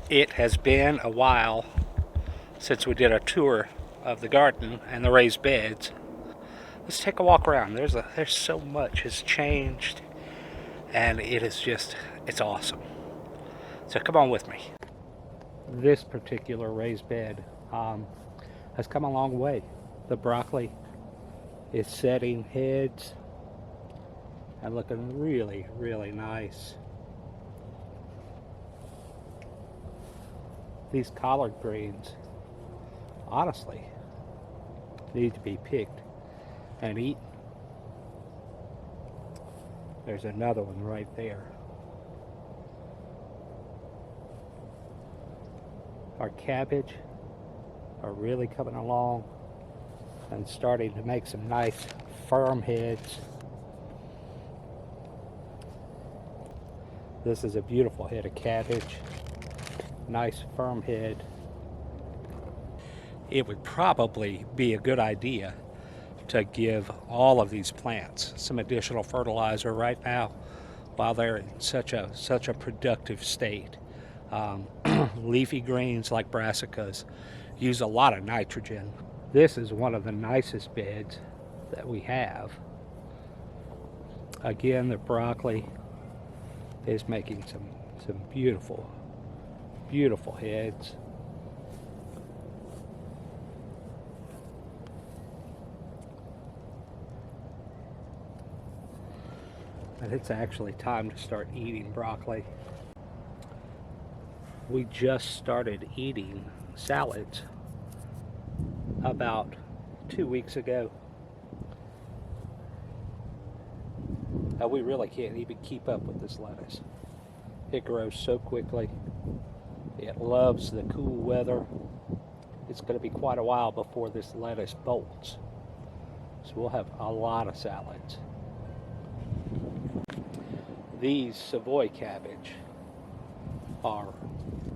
It has been a while since we did a tour of the garden and the raised beds. Let's take a walk around. There's so much has changed, and it's awesome. So come on with me. This particular raised bed has come a long way. The broccoli is setting heads and looking really, really nice. These collard greens, honestly, need to be picked and eaten. There's another one right there. Our cabbage are really coming along and starting to make some nice firm heads. This is a beautiful head of cabbage. Nice firm head. It would probably be a good idea to give all of these plants some additional fertilizer right now while they're in such a productive state. Leafy greens like brassicas use a lot of nitrogen. This is one of the nicest beds that we have. Again, the broccoli is making some beautiful heads. And it's actually time to start eating broccoli. We just started eating salads about 2 weeks ago. Now we really can't even keep up with this lettuce. It grows so quickly. It loves the cool weather. It's going to be quite a while before this lettuce bolts. So we'll have a lot of salads. These Savoy cabbage are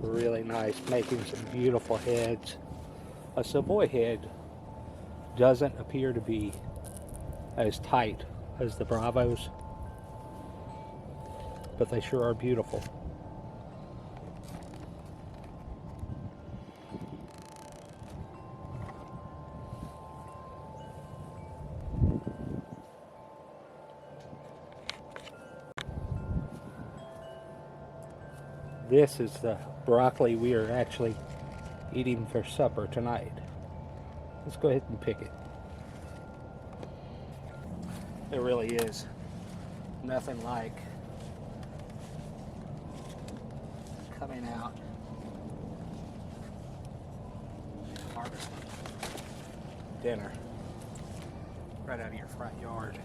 really nice, making some beautiful heads. A Savoy head doesn't appear to be as tight as the Bravos, but they sure are beautiful. This is the broccoli we are actually eating for supper tonight. Let's go ahead and pick it. There really is nothing like coming out and harvesting dinner right out of your front yard.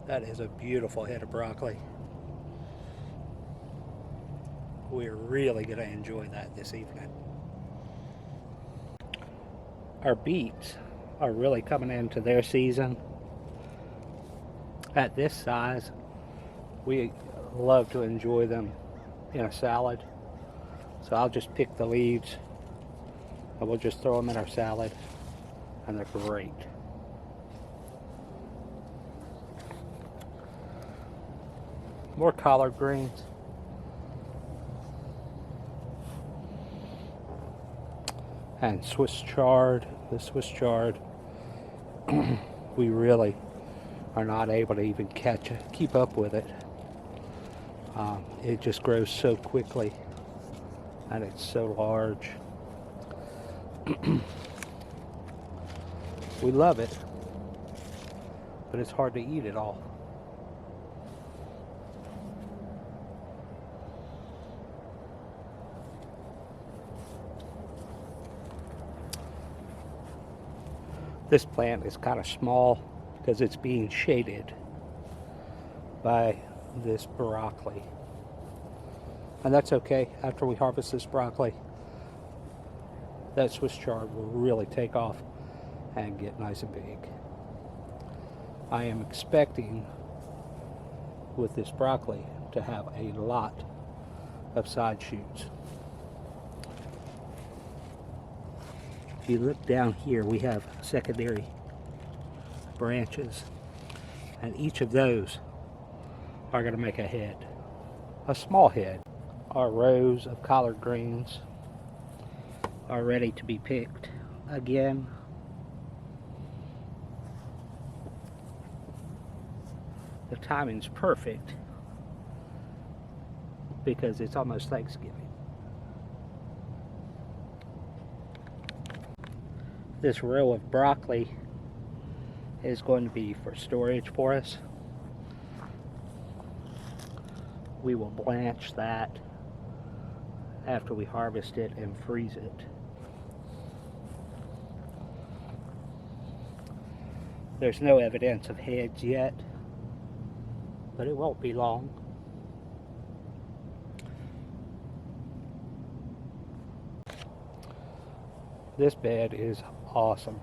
That is a beautiful head of broccoli. We're really going to enjoy that this evening. Our beets are really coming into their season. At this size, we love to enjoy them in a salad. So I'll just pick the leaves and we'll just throw them in our salad, and they're great. More collard greens. And Swiss chard. The Swiss chard, we really are not able to even keep up with it. It just grows so quickly, and it's so large. We love it, but it's hard to eat it all. This plant is kind of small because it's being shaded by this broccoli. And that's okay. After we harvest this broccoli, that Swiss chard will really take off and get nice and big. I am expecting with this broccoli to have a lot of side shoots. If you look down here, we have secondary branches, and each of those are going to make a head, a small head, Our rows of collard greens are ready to be picked again. The timing's perfect because it's almost Thanksgiving. This row of broccoli is going to be for storage for us. We will blanch that after we harvest it and freeze it. There's no evidence of heads yet, but it won't be long. This bed is awesome.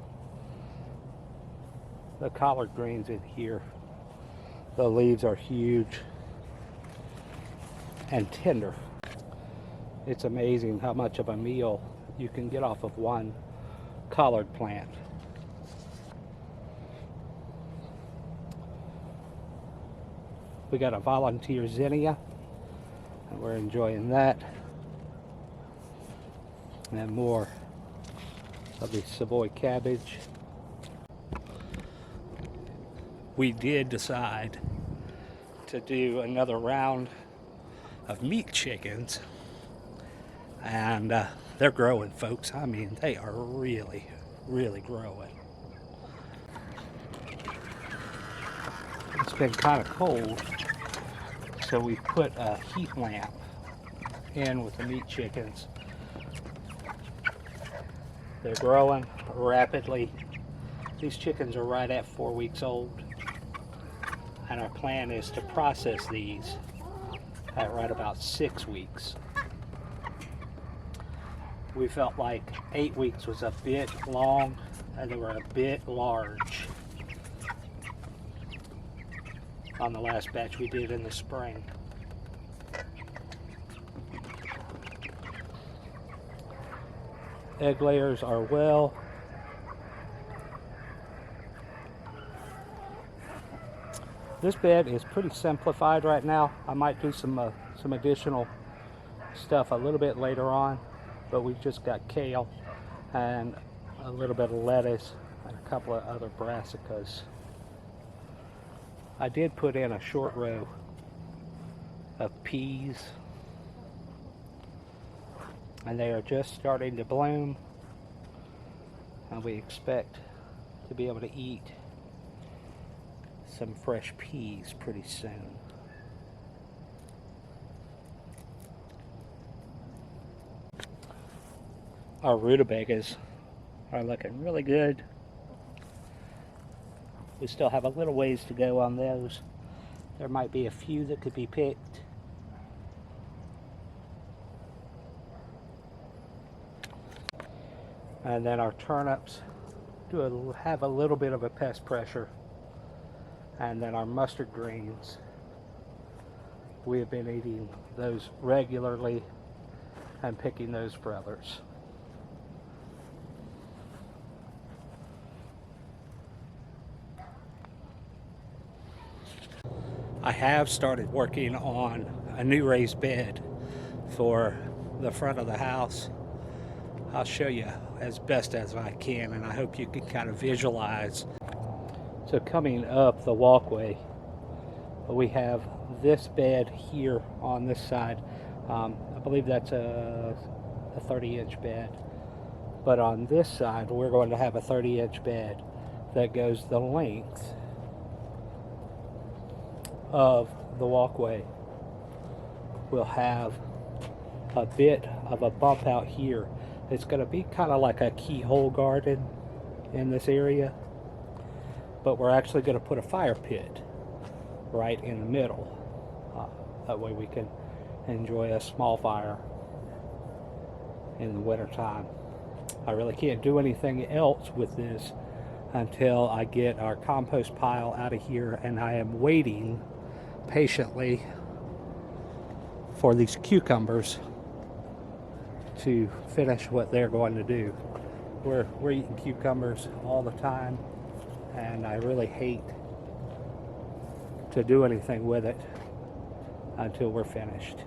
The collard greens in here, the leaves are huge and tender. It's amazing how much of a meal you can get off of one collard plant. We got a volunteer zinnia, and we're enjoying that. And more of the Savoy cabbage. We did decide to do another round of meat chickens, and they're growing, folks. I mean, they are really, really growing. It's been kind of cold, so we put a heat lamp in with the meat chickens. They're growing rapidly. These chickens are right at 4 weeks old, and our plan is to process these at right about 6 weeks. We felt like 8 weeks was a bit long and they were a bit large on the last batch we did in the spring. Egg layers are well. This bed is pretty simplified right now. I might do some additional stuff a little bit later on, but we've just got kale and a little bit of lettuce and a couple of other brassicas. I did put in a short row of peas, and they are just starting to bloom, and we expect to be able to eat some fresh peas pretty soon. Our rutabagas are looking really good. We still have a little ways to go on those. There might be a few that could be picked. And then our turnips have a little bit of a pest pressure. And then our mustard greens, we have been eating those regularly and picking those for others. I have started working on a new raised bed for the front of the house. I'll show you as best as I can, and I hope you can kind of visualize. So coming up the walkway, we have this bed here on this side. I believe that's a 30-inch bed. But on this side, we're going to have a 30-inch bed that goes the length of the walkway. We'll have a bit of a bump out here. It's going to be kind of like a keyhole garden in this area, but we're actually going to put a fire pit right in the middle. That way we can enjoy a small fire in the winter time. I really can't do anything else with this until I get our compost pile out of here, and I am waiting patiently for these cucumbers to finish what they're going to do. We're eating cucumbers all the time, and I really hate to do anything with it until we're finished.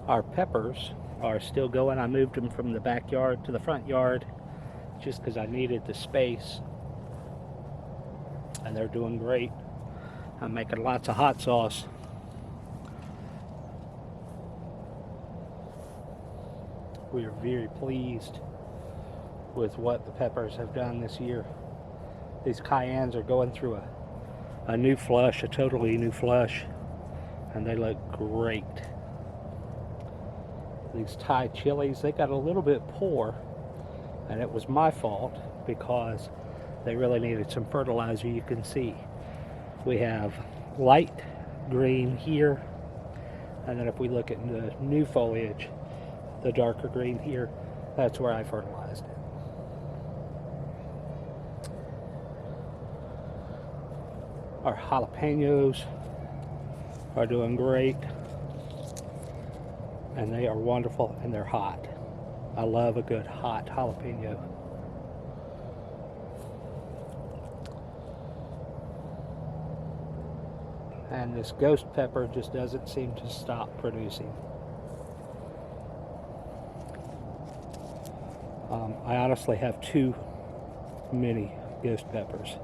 Our peppers are still going. I moved them from the backyard to the front yard just because I needed the space. And they're doing great. I'm making lots of hot sauce. We are very pleased with what the peppers have done this year. These cayennes are going through a new flush, a totally new flush, and they look great. These Thai chilies, they got a little bit poor, and it was my fault because they really needed some fertilizer. You can see we have light green here, and then if we look at the new foliage, the darker green here, that's where I fertilized it. Our jalapenos are doing great, and they are wonderful, and they're hot. I love a good hot jalapeno. And this ghost pepper just doesn't seem to stop producing. I honestly have too many ghost peppers.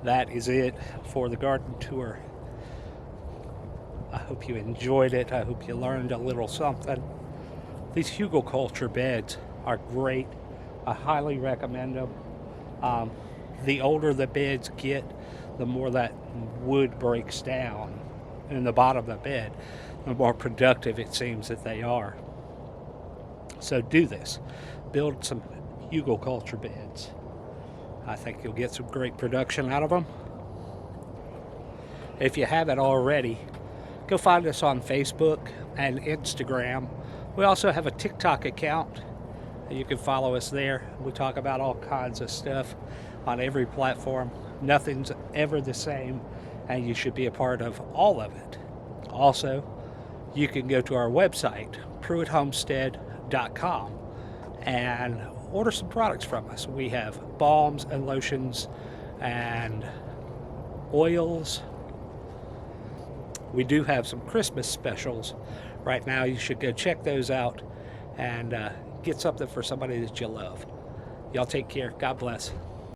That is it for the garden tour. I hope you enjoyed it. I hope you learned a little something. These Hügelkultur beds are great. I highly recommend them. The older the beds get, the more that wood breaks down in the bottom of the bed, the more productive it seems that they are. So do this. Build some Hügelkultur beds. I think you'll get some great production out of them. If you haven't already, go find us on Facebook and Instagram. We also have a TikTok account. You can follow us there. We talk about all kinds of stuff on every platform. Nothing's ever the same, and you should be a part of all of it. Also, you can go to our website, pruitthomestead.com, and order some products from us. We have balms and lotions and oils. We do have some Christmas specials right now. You should go check those out and get something for somebody that you love. Y'all take care. God bless.